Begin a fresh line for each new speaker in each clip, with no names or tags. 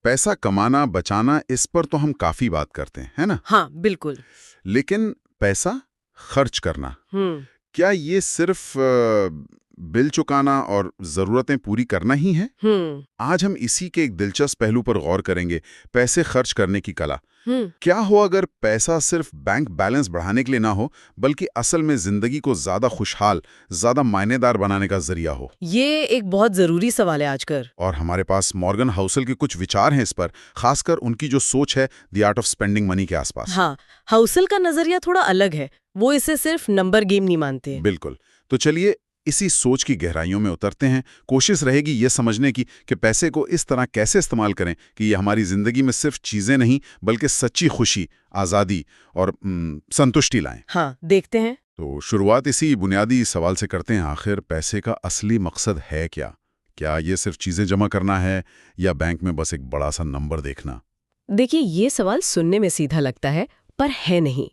पैसा कमाना, बचाना, इस पर तो हम काफी बात करते हैं, है ना?
हाँ, बिल्कुल।
लेकिन पैसा खर्च करना,
हम्म।
क्या ये सिर्फ बिल चुकाना और जरूरतें पूरी करना ही है?
हम्म।
आज हम इसी के एक दिलचस्प पहलू पर गौर करेंगे, पैसे खर्च करने की कला।
हम्म।
क्या हो अगर पैसा सिर्फ बैंक बैलेंस बढ़ाने के लिए ना हो, बल्कि असल में जिंदगी को ज्यादा खुशहाल, ज्यादा मायनेदार बनाने का जरिया हो?
ये एक बहुत जरूरी सवाल है आजकल।
और हमारे पास मॉर्गन हाउसल के कुछ विचार हैं इस पर, खासकर उनकी जो सोच है the art of spending money के आसपास।
हाँ, हाउसल का नजरिया थोड़ा अलग है। वो इसे सिर्फ नंबर गेम नहीं मानते।
बिल्कुल। तो चलिए इसी सोच की गहराइयों में उतरते हैं। कोशिश रहेगी ये समझने की कि पैसे को इस तरह कैसे इस्तेमाल करें कि ये हमारी जिंदगी में सिर्फ चीजें नहीं, बल्कि सच्ची खुशी, आज़ादी और संतुष्टि लाएं।
हाँ, देखते हैं।
तो शुरुआत इसी बुनियादी सवाल से करते हैं, आखिर पैसे का असली मकसद है क्या? क्या ये सिर्फ चीजें जमा करना है, या बैंक में बस एक बड़ा सा नंबर देखना?
देखिए, ये सवाल सुनने में सीधा लगता है, पर है नहीं।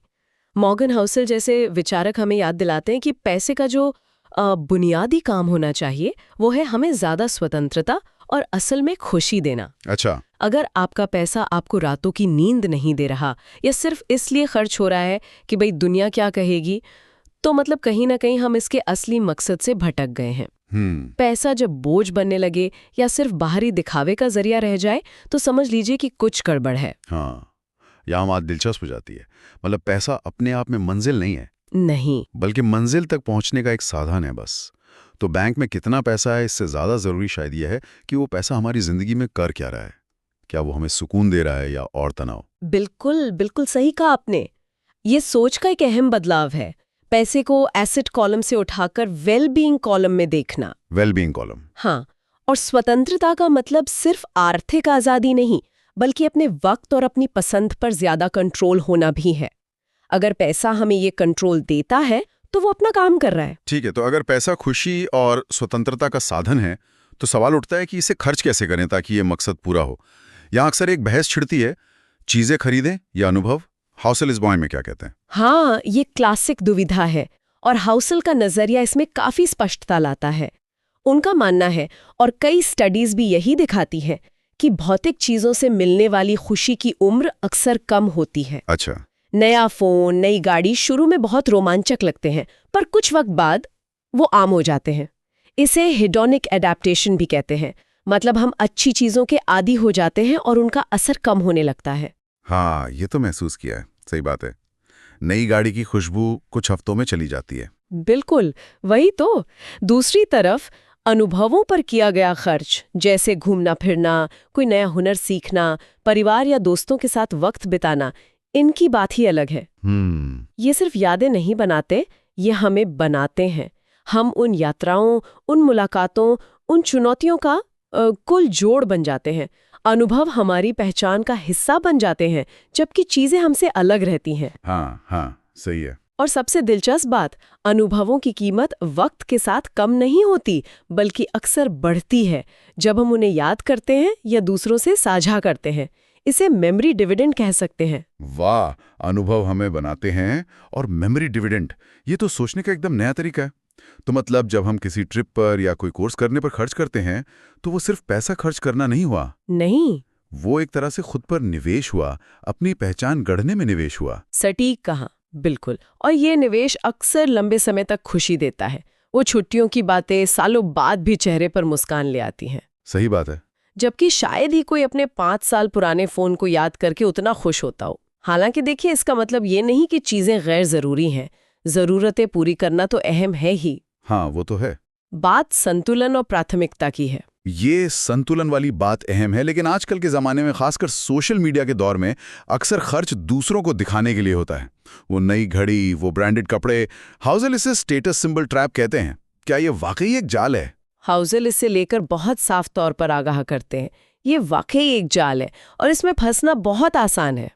मॉर्गन हाउसल जैसे विचारक हमें याद दिलाते हैं कि पैसे का जो बुनियादी काम होना चाहिए वो है हमें ज्यादा स्वतंत्रता और असल में खुशी देना।
अच्छा।
अगर आपका पैसा आपको रातों की नींद नहीं दे रहा या सिर्फ इसलिए खर्च हो रहा है कि भाई दुनिया क्या कहेगी, तो मतलब कहीं ना कहीं हम इसके असली मकसद से भटक गए हैं। पैसा जब बोझ बनने लगे या सिर्फ बाहरी दिखावे का जरिया रह जाए तो समझ लीजिए कि कुछ गड़बड़ है।
हाँ, यहाँ बात दिलचस्प हो जाती है। मतलब पैसा अपने आप में मंजिल नहीं है,
नहीं,
बल्कि मंजिल तक पहुंचने का एक साधन है बस। तो बैंक में कितना पैसा है, इससे ज्यादा जरूरी शायद यह है कि वो पैसा हमारी जिंदगी में कर क्या रहा है। क्या वो हमें सुकून दे रहा है या और तनाव?
बिल्कुल बिल्कुल सही कहा आपने। ये सोच का एक अहम बदलाव है, पैसे को एसेट कॉलम से उठाकर वेल बीइंग कॉलम में देखना।
Well being column.
हाँ, और स्वतंत्रता का मतलब सिर्फ आर्थिक आजादी नहीं, बल्कि अपने वक्त और अपनी पसंद पर ज्यादा कंट्रोल होना भी है। अगर पैसा हमें ये कंट्रोल देता है तो वो अपना काम कर रहा है।
ठीक है, तो अगर पैसा खुशी और स्वतंत्रता का साधन है, तो सवाल उठता है कि इसे खर्च कैसे करें ताकि ये मकसद पूरा हो। यहाँ अक्सर एक बहस छिड़ती है, चीजें खरीदें या अनुभव। हाउसल इस बॉय में क्या कहते हैं?
हाँ, ये क्लासिक दुविधा है और हाउसल का नजरिया इसमें काफी स्पष्टता लाता है। उनका मानना है, और कई स्टडीज भी यही दिखाती है, कि भौतिक चीजों से मिलने वाली खुशी की उम्र अक्सर कम होती है।
अच्छा।
नया फोन, नई गाड़ी शुरू में बहुत रोमांचक लगते हैं, पर कुछ वक्त बाद वो आम हो जाते हैं। इसे हेडोनिक एडेप्टेशन भी कहते हैं। मतलब हम अच्छी चीजों के आदी हो जाते हैं और उनका असर कम होने लगता है।
हाँ, ये तो महसूस किया है। सही बात है। नई गाड़ी की खुशबू कुछ हफ्तों में चली जाती है।
बिल्कुल, वही तो। दूसरी तरफ अनुभवों पर किया गया खर्च, जैसे घूमना फिरना, कोई नया हुनर सीखना, परिवार या दोस्तों के साथ वक्त बिताना, इनकी बात ही अलग है। ये सिर्फ यादें नहीं बनाते, ये हमें बनाते हैं। हम उन यात्राओं, उन मुलाकातों, उन चुनौतियों का कुल जोड़ बन जाते हैं। अनुभव हमारी पहचान का हिस्सा बन जाते हैं, जबकि चीजें हमसे अलग रहती हैं।
हाँ हाँ, सही है।
और सबसे दिलचस्प बात, अनुभवों की कीमत वक्त के साथ कम नहीं होती, बल्कि अक्सर बढ़ती है जब हम उन्हें याद करते हैं या दूसरों से साझा करते हैं। इसे मेमोरी डिविडेंड कह सकते हैं।
वाह, अनुभव हमें बनाते हैं और मेमोरी डिविडेंड, ये तो सोचने का एकदम नया तरीका है। तो मतलब जब हम किसी ट्रिप पर या कोई कोर्स करने पर खर्च करते हैं, तो वो सिर्फ पैसा खर्च करना नहीं हुआ।
नहीं,
वो एक तरह से खुद पर निवेश हुआ, अपनी पहचान गढ़ने में निवेश हुआ।
सटीक कहा, बिल्कुल। और ये निवेश अक्सर लंबे समय तक खुशी देता है। वो छुट्टियों की बातें सालों बाद भी चेहरे पर मुस्कान ले आती हैं।
सही बात है।
जबकि शायद ही कोई अपने 5 साल पुराने फोन को याद करके उतना खुश होता हो। हालांकि देखिए, इसका मतलब ये नहीं कि चीजें गैर जरूरी हैं। जरूरतें पूरी करना तो अहम है ही।
हाँ, वो तो है।
बात संतुलन और प्राथमिकता की है।
ये संतुलन वाली बात अहम है, लेकिन आजकल के ज़माने में, खासकर सोशल मीडिया के दौर में, अक्सर खर्च दूसरों को दिखाने के लिए होता है। वो नई घड़ी, वो ब्रांडेड कपड़े। हाउसल इसे स्टेटस सिंबल ट्रैप कहते हैं। क्या ये वाकई एक जाल है?
हाउसल इसे लेकर बहुत साफ तौर पर आगाह करते हैं। ये वाकई एक जाल है और इसमें फंसना बहुत आसान है।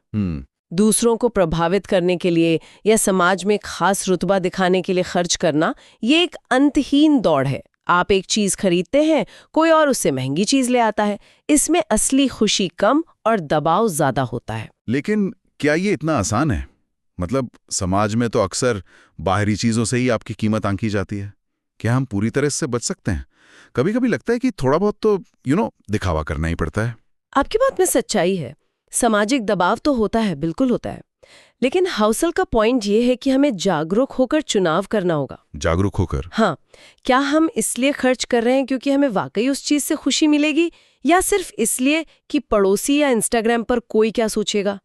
दूसरों को प्रभावित करने के लिए या समाज में खास रुतबा दिखाने के लिए खर्च करना, ये एक अंतहीन दौड़ है। आप एक चीज खरीदते हैं, कोई और उससे महंगी चीज ले आता है। इसमें असली खुशी कम और दबाव ज्यादा होता है।
लेकिन क्या ये इतना आसान है? मतलब समाज में तो अक्सर बाहरी चीजों से ही आपकी कीमत आंकी जाती है। क्या हम पूरी तरह से बच सकते हैं? कभी कभी लगता है कि थोड़ा बहुत तो दिखावा करना ही पड़ता है।
आपकी बात में सच्चाई है। सामाजिक दबाव तो होता है, बिल्कुल होता है। लेकिन हाउसल का पॉइंट ये है कि हमें जागरूक होकर चुनाव करना होगा।
जागरूक होकर?
हाँ। क्या हम इसलिए खर्च कर रहे हैं क्योंकि हमें वाकई उस चीज से खुशी मिलेगी, या सिर्फ इसलिए कि पड़ोसी या इंस्टाग्राम पर कोई क्या सोचेगा?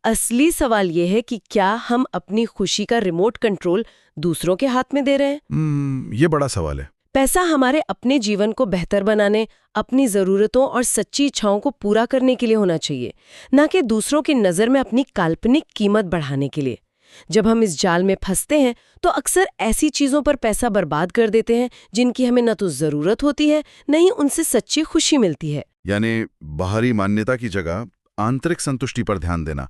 असली सवाल ये है कि क्या हम अपनी खुशी का रिमोट कंट्रोल दूसरों के हाथ में दे रहे हैं?
ये बड़ा सवाल है।
पैसा हमारे अपने जीवन को बेहतर बनाने, अपनी ज़रूरतों और सच्ची इच्छाओं को पूरा करने के लिए होना चाहिए, ना कि दूसरों की नज़र में अपनी काल्पनिक कीमत बढ़ाने के लिए। जब हम इस जाल में फंसते हैं तो अक्सर ऐसी चीज़ों पर पैसा बर्बाद कर देते हैं जिनकी हमें न तो ज़रूरत होती है, न ही उनसे सच्ची खुशी मिलती है।
यानी बाहरी मान्यता की जगह आंतरिक संतुष्टि पर ध्यान देना।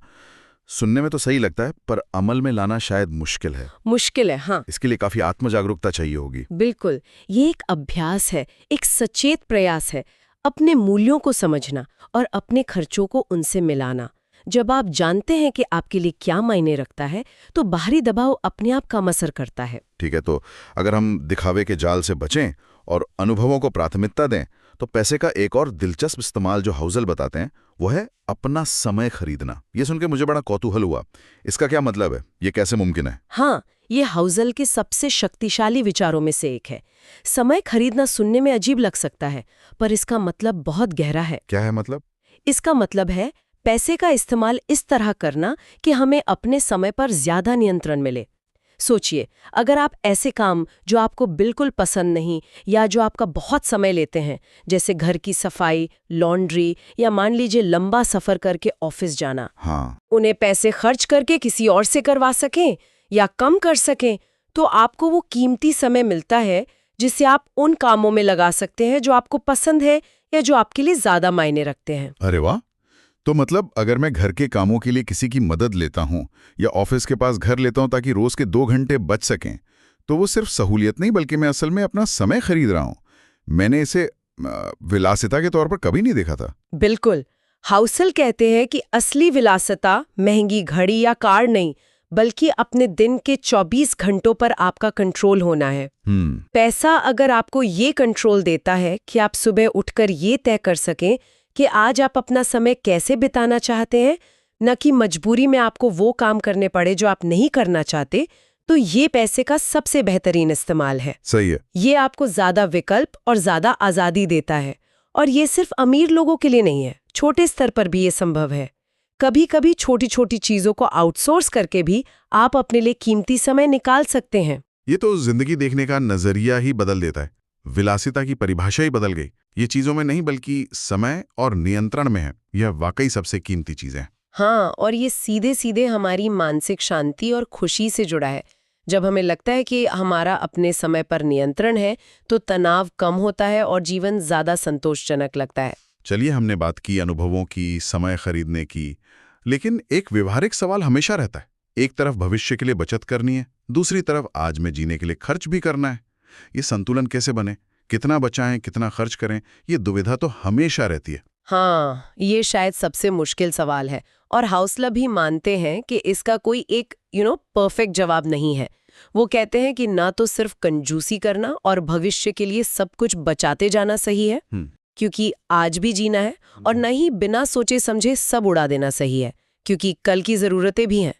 सुनने में तो सही लगता है, पर अमल में लाना शायद मुश्किल है।
मुश्किल है, हाँ।
इसके लिए काफी आत्म जागरूकता चाहिए होगी।
बिल्कुल। ये एक अभ्यास है, एक सचेत प्रयास है, अपने मूल्यों को समझना और अपने खर्चों को उनसे मिलाना। जब आप जानते हैं कि आपके लिए क्या मायने रखता है, तो बाहरी दबाव अपने आप कम असर करता है।
ठीक है, तो अगर हम दिखावे के जाल से बचें और अनुभवों को प्राथमिकता दें, तो पैसे का एक और दिलचस्प इस्तेमाल जो हाउसल बताते हैं वो है अपना समय खरीदना। ये सुन के मुझे बड़ा कौतूहल हुआ। इसका क्या मतलब है? ये कैसे मुमकिन है?
हाँ, ये हाउसल के सबसे शक्तिशाली विचारों में से एक है। समय खरीदना सुनने में अजीब लग सकता है, पर इसका मतलब बहुत गहरा है।
क्या है मतलब?
इसका मतलब है पैसे का इस्तेमाल इस तरह करना कि हमें अपने समय पर ज्यादा नियंत्रण मिले। सोचिए, अगर आप ऐसे काम जो आपको बिल्कुल पसंद नहीं या जो आपका बहुत समय लेते हैं, जैसे घर की सफाई, लॉन्ड्री या मान लीजिए लंबा सफर करके ऑफिस जाना,
हाँ,
उन्हें पैसे खर्च करके किसी और से करवा सकें या कम कर सकें, तो आपको वो कीमती समय मिलता है जिसे आप उन कामों में लगा सकते हैं जो आपको पसंद है या जो आपके लिए ज्यादा मायने रखते हैं।
अरे वाह! तो मतलब अगर मैं घर के कामों के लिए किसी की मदद लेता हूँ या ऑफिस के पास घर लेता हूँ ताकि रोज के 2 घंटे बच सकें, तो वो सिर्फ सहूलियत नहीं बल्कि मैं असल में अपना समय खरीद रहा हूँ। मैंने इसे विलासिता के तौर पर कभी नहीं देखा था।
बिल्कुल। हाउसल कहते हैं कि असली विलासिता महंगी घड़ी या कार नहीं, बल्कि अपने दिन के 24 घंटों पर आपका कंट्रोल होना है। पैसा अगर आपको ये कंट्रोल देता है कि आप सुबह उठकर ये तय कर सकें कि आज आप अपना समय कैसे बिताना चाहते हैं, न कि मजबूरी में आपको वो काम करने पड़े जो आप नहीं करना चाहते, तो ये पैसे का सबसे बेहतरीन इस्तेमाल है।
सही है।
ये आपको ज्यादा विकल्प और ज्यादा आजादी देता है। और ये सिर्फ अमीर लोगों के लिए नहीं है, छोटे स्तर पर भी ये संभव है। कभी कभी छोटी छोटी चीजों को आउटसोर्स करके भी आप अपने लिए कीमती समय निकाल सकते हैं।
ये तो जिंदगी देखने का नजरिया ही बदल देता है। विलासिता की परिभाषा ही बदल गई। ये चीजों में नहीं बल्कि समय और नियंत्रण में है। यह वाकई सबसे कीमती चीज है।
हाँ, और ये सीधे सीधे हमारी मानसिक शांति और खुशी से जुड़ा है। जब हमें लगता है कि हमारा अपने समय पर नियंत्रण है, तो तनाव कम होता है और जीवन ज्यादा संतोषजनक लगता है।
चलिए, हमने बात की अनुभवों की, समय खरीदने की, लेकिन एक व्यवहारिक सवाल हमेशा रहता है। एक तरफ भविष्य के लिए बचत करनी है, दूसरी तरफ आज में जीने के लिए खर्च भी करना है। ये संतुलन कैसे बने? कितना बचाएं, कितना खर्च करें? ये दुविधा तो हमेशा रहती है।
हाँ, ये शायद सबसे मुश्किल सवाल है, और हाउसला भी मानते हैं कि इसका कोई एक परफेक्ट जवाब नहीं है। वो कहते हैं कि ना तो सिर्फ कंजूसी करना और भविष्य के लिए सब कुछ बचाते जाना सही है, क्योंकि आज भी जीना है, और न ही बिना सोचे समझे सब उड़ा देना सही है, क्योंकि कल की जरूरतें भी हैं।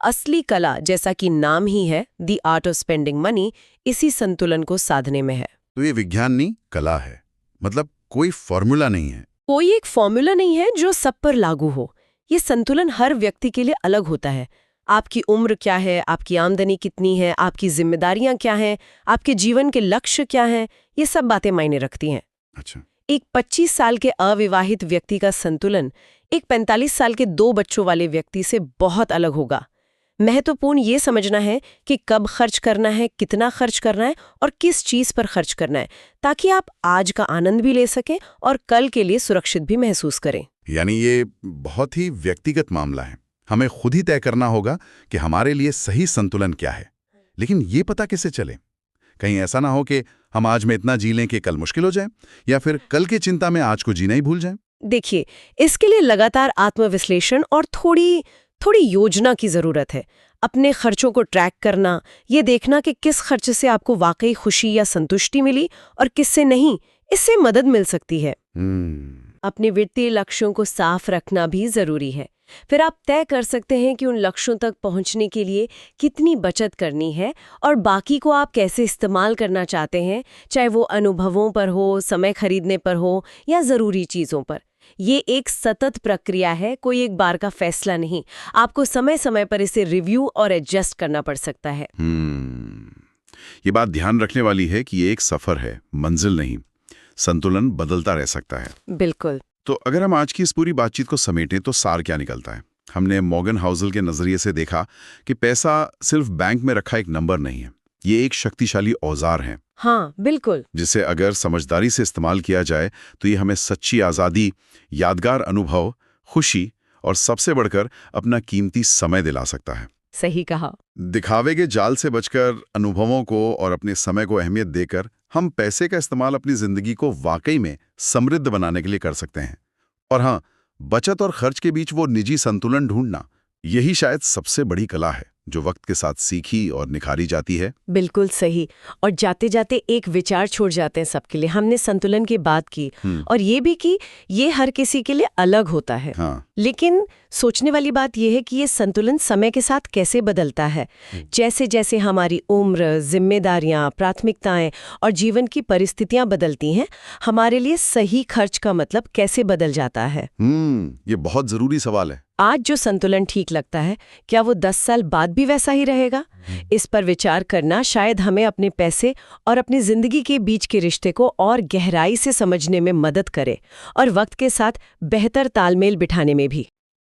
असली कला, जैसा कि नाम ही है, the art of spending money, इसी संतुलन को साधने में है।
तो ये विज्ञान नहीं, कला है। मतलब कोई फॉर्मूला नहीं है।
कोई एक फॉर्मूला नहीं है जो सब पर लागू हो। ये संतुलन हर व्यक्ति के लिए अलग होता है। आपकी उम्र क्या है, आपकी आमदनी कितनी है, आपकी जिम्मेदारियां क्या हैं, आपके जीवन के लक्ष्य क्या हैं, ये सब बातें मायने रखती हैं।
अच्छा।
एक 25 साल के अविवाहित व्यक्ति का संतुलन एक 45 साल के 2 बच्चों वाले व्यक्ति से बहुत अलग होगा। महत्वपूर्ण ये समझना है कि कब खर्च करना है, कितना खर्च करना है और किस चीज पर खर्च करना है, ताकि आप आज का आनंद भी ले सकें और कल के लिए सुरक्षित भी महसूस करें।
यानी ये बहुत ही व्यक्तिगत मामला है। हमें खुद ही तय करना होगा कि हमारे लिए सही संतुलन क्या है। लेकिन ये पता कैसे चले? कहीं ऐसा ना हो कि हम आज में इतना जी लें कि कल मुश्किल हो जाए, या फिर कल की चिंता में आज को जीना ही भूल जाएं।
देखिए, इसके लिए लगातार आत्मविश्लेषण और थोड़ी योजना की जरूरत है। अपने खर्चों को ट्रैक करना, ये देखना कि किस खर्च से आपको वाकई खुशी या संतुष्टि मिली और किससे नहीं, इससे मदद मिल सकती है। अपने वित्तीय लक्ष्यों को साफ रखना भी जरूरी है। फिर आप तय कर सकते हैं कि उन लक्ष्यों तक पहुंचने के लिए कितनी बचत करनी है और बाकी को आप कैसे इस्तेमाल करना चाहते हैं, चाहे वो अनुभवों पर हो, समय खरीदने पर हो या ज़रूरी चीज़ों पर। ये एक सतत प्रक्रिया है, कोई एक बार का फैसला नहीं। आपको समय समय पर इसे रिव्यू और एडजस्ट करना पड़ सकता है।
ये बात ध्यान रखने वाली है कि ये एक सफ़र है, मंजिल नहीं। संतुलन बदलता रह सकता है।
बिल्कुल।
तो अगर हम आज की इस पूरी बातचीत को समेटें तो सार क्या निकलता है? हमने मॉर्गन हाउसल के नजरिए से देखा कि पैसा सिर्फ बैंक में रखा एक नंबर नहीं है, ये एक शक्तिशाली औजार है।
हाँ, बिल्कुल।
जिसे अगर समझदारी से इस्तेमाल किया जाए तो ये हमें सच्ची आज़ादी, यादगार अनुभव, खुशी और सबसे बढ़कर अपना कीमती समय दिला सकता है।
सही कहा।
दिखावे के जाल से बचकर अनुभवों को और अपने समय को अहमियत देकर हम पैसे का इस्तेमाल अपनी जिंदगी को वाकई में समृद्ध बनाने के लिए कर सकते हैं। और हाँ, बचत और खर्च के बीच वो निजी संतुलन ढूंढना, यही शायद सबसे बड़ी कला है जो वक्त के साथ सीखी और निखारी जाती है।
बिल्कुल सही। और जाते जाते एक विचार छोड़ जाते हैं सबके लिए। हमने संतुलन की बात की और ये भी कि ये हर किसी के लिए अलग होता है।
हाँ।
लेकिन सोचने वाली बात यह है कि ये संतुलन समय के साथ कैसे बदलता है। जैसे जैसे हमारी उम्र, जिम्मेदारियां, प्राथमिकताएं और जीवन की परिस्थितियां बदलती हैं, हमारे लिए सही खर्च का मतलब कैसे बदल जाता है।
ये बहुत जरूरी सवाल है।
आज जो संतुलन ठीक लगता है, क्या वो 10 साल बाद भी वैसा ही रहेगा? इस पर विचार करना शायद हमें अपने पैसे और अपनी जिंदगी के बीच के रिश्ते को और गहराई से समझने में मदद करे और वक्त के साथ बेहतर तालमेल बिठाने में भी।